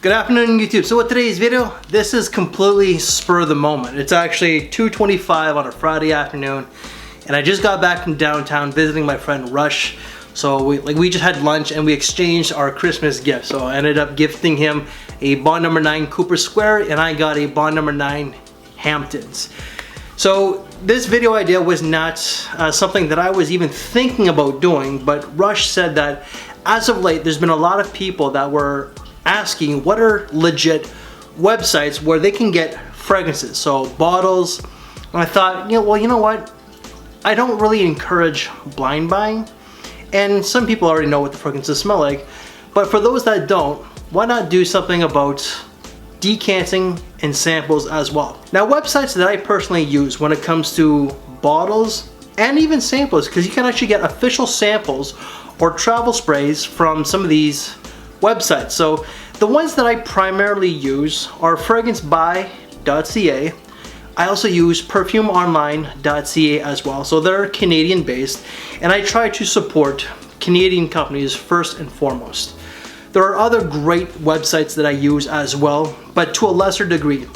Good afternoon, YouTube. So with today's video, this is completely spur of the moment. It's actually 2:25 on a Friday afternoon, and I just got back from downtown visiting my friend Rush. So we just had lunch and we exchanged our Christmas gift. So I ended up gifting him a Bond number 9 Cooper Square, and I got a Bond number 9 Hamptons. So this video idea was not something that I was even thinking about doing, but Rush said that as of late, there's been a lot of people that were asking what are legit websites where they can get fragrances, so bottles. And I thought, you know what? I don't really encourage blind buying, and some people already know what the fragrances smell like. But for those that don't, why not do something about decanting and samples as well? Now, websites that I personally use when it comes to bottles and even samples, because you can actually get official samples or travel sprays from some of these websites. So the ones that I primarily use are fragrancebuy.ca. I also use perfumeonline.ca as well. So they're Canadian based, and I try to support Canadian companies first and foremost. There are other great websites that I use as well, but to a lesser degree.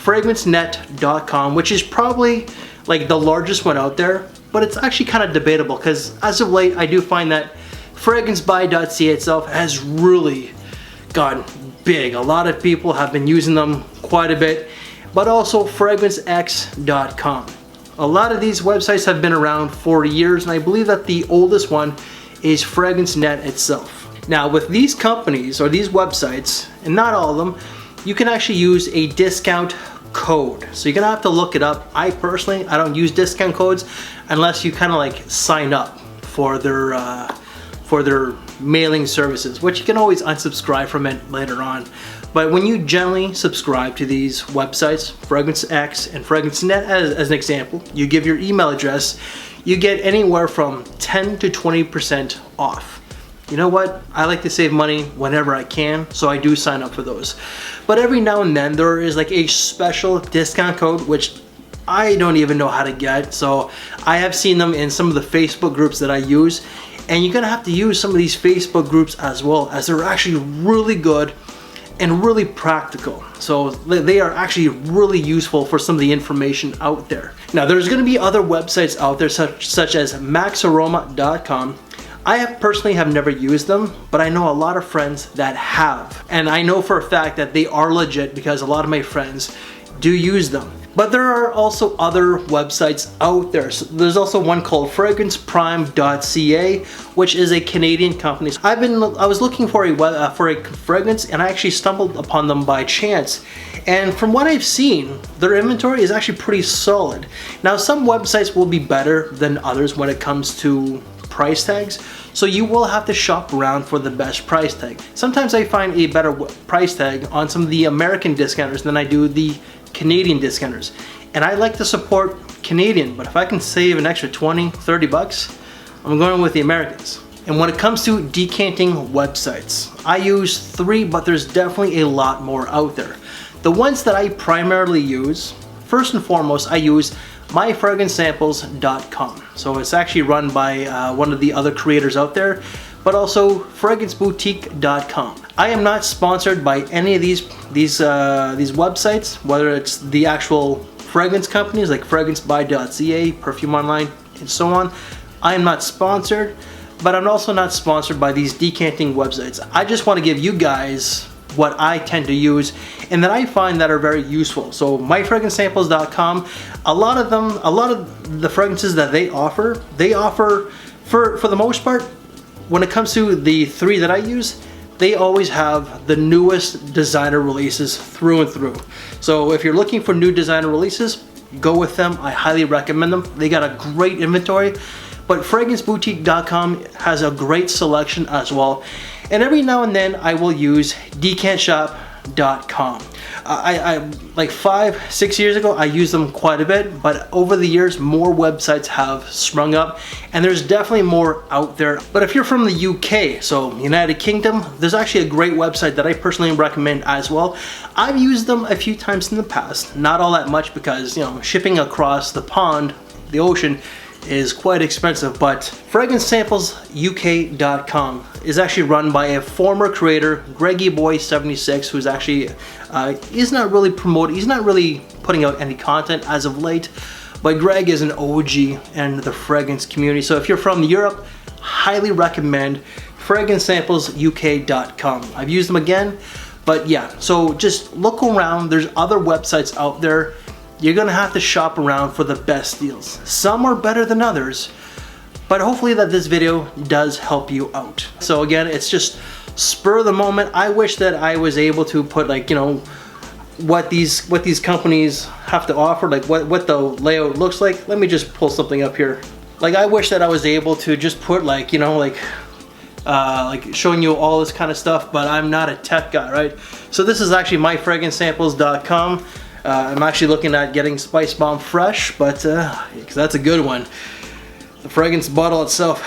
Fragrancenet.com, which is probably like the largest one out there, but it's actually kind of debatable because as of late I do find that fragrancebuy.ca itself has really gotten big. A lot of people have been using them quite a bit, but also fragrancex.com. A lot of these websites have been around for years, and I believe that the oldest one is FragranceNet itself. Now with these companies or these websites, and not all of them, you can actually use a discount code. So you're gonna have to look it up. I personally, I don't use discount codes unless you kind of like sign up for their mailing services, which you can always unsubscribe from it later on. But when you generally subscribe to these websites, FragranceX and FragranceNet as an example, you give your email address, you get anywhere from 10 to 20% off. You know what? I like to save money whenever I can, so I do sign up for those. But every now and then there is like a special discount code, which I don't even know how to get. So I have seen them in some of the Facebook groups that I use, and you're gonna have to use some of these Facebook groups as well, as they're actually really good and really practical. So they are actually really useful for some of the information out there. Now there's gonna be other websites out there such as maxaroma.com. I personally have never used them, but I know a lot of friends that have. And I know for a fact that they are legit because a lot of my friends do use them. But there are also other websites out there. So there's also one called fragranceprime.ca, which is a Canadian company. I was looking for a fragrance, and I actually stumbled upon them by chance. And from what I've seen, their inventory is actually pretty solid. Now, some websites will be better than others when it comes to price tags, so you will have to shop around for the best price tag. Sometimes I find a better price tag on some of the American discounters than I do the Canadian discounters, and I like to support Canadian, but if I can save an extra 20, 30 bucks, I'm going with the Americans. And when it comes to decanting websites, I use 3, but there's definitely a lot more out there. The ones that I primarily use, first and foremost, I use myfragrancesamples.com. So it's actually run by one of the other creators out there, but also fragranceboutique.com. I am not sponsored by any of these websites, whether it's the actual fragrance companies like fragrancebuy.ca, Perfume Online, and so on. I am not sponsored, but I'm also not sponsored by these decanting websites. I just want to give you guys what I tend to use and that I find that are very useful. So myfragrancesamples.com, a lot of the fragrances that they offer for the most part, when it comes to the 3 that I use, they always have the newest designer releases through and through. So if you're looking for new designer releases, go with them. I highly recommend them. They got a great inventory, but fragranceboutique.com has a great selection as well. And every now and then I will use decantshop.com. I like 5-6 years ago I used them quite a bit, but over the years more websites have sprung up, and there's definitely more out there. But if you're from the UK, so United Kingdom, there's actually a great website that I personally recommend as well. I've used them a few times in the past, not all that much because, you know, shipping across the pond, the ocean, is quite expensive, but FragranceSamplesUK.com is actually run by a former creator, GreggyBoy76, who's actually, he's not really promoting, he's not really putting out any content as of late, but Greg is an OG in the fragrance community. So if you're from Europe, highly recommend FragranceSamplesUK.com. I've used them again, but yeah, so just look around. There's other websites out there. You're gonna have to shop around for the best deals. Some are better than others, but hopefully that this video does help you out. So again, it's just spur of the moment. I wish that I was able to put, like, you know, what these companies have to offer, like what the layout looks like. Let me just pull something up here. Like, I wish that I was able to just put, like, you know, like showing you all this kind of stuff, but I'm not a tech guy, right? So this is actually myfragrancesamples.com. I'm actually looking at getting Spice Bomb Fresh, but because that's a good one. The fragrance bottle itself,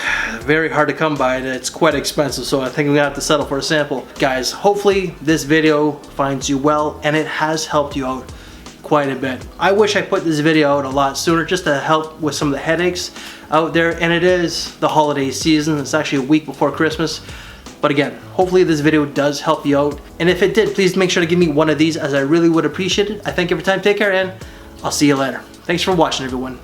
very hard to come by, and it's quite expensive, so I think I'm gonna have to settle for a sample. Guys, hopefully this video finds you well, and it has helped you out quite a bit. I wish I put this video out a lot sooner, just to help with some of the headaches out there, and it is the holiday season. It's actually a week before Christmas. But again, hopefully this video does help you out. And if it did, please make sure to give me one of these, as I really would appreciate it. I thank you for your time. Take care, and I'll see you later. Thanks for watching, everyone.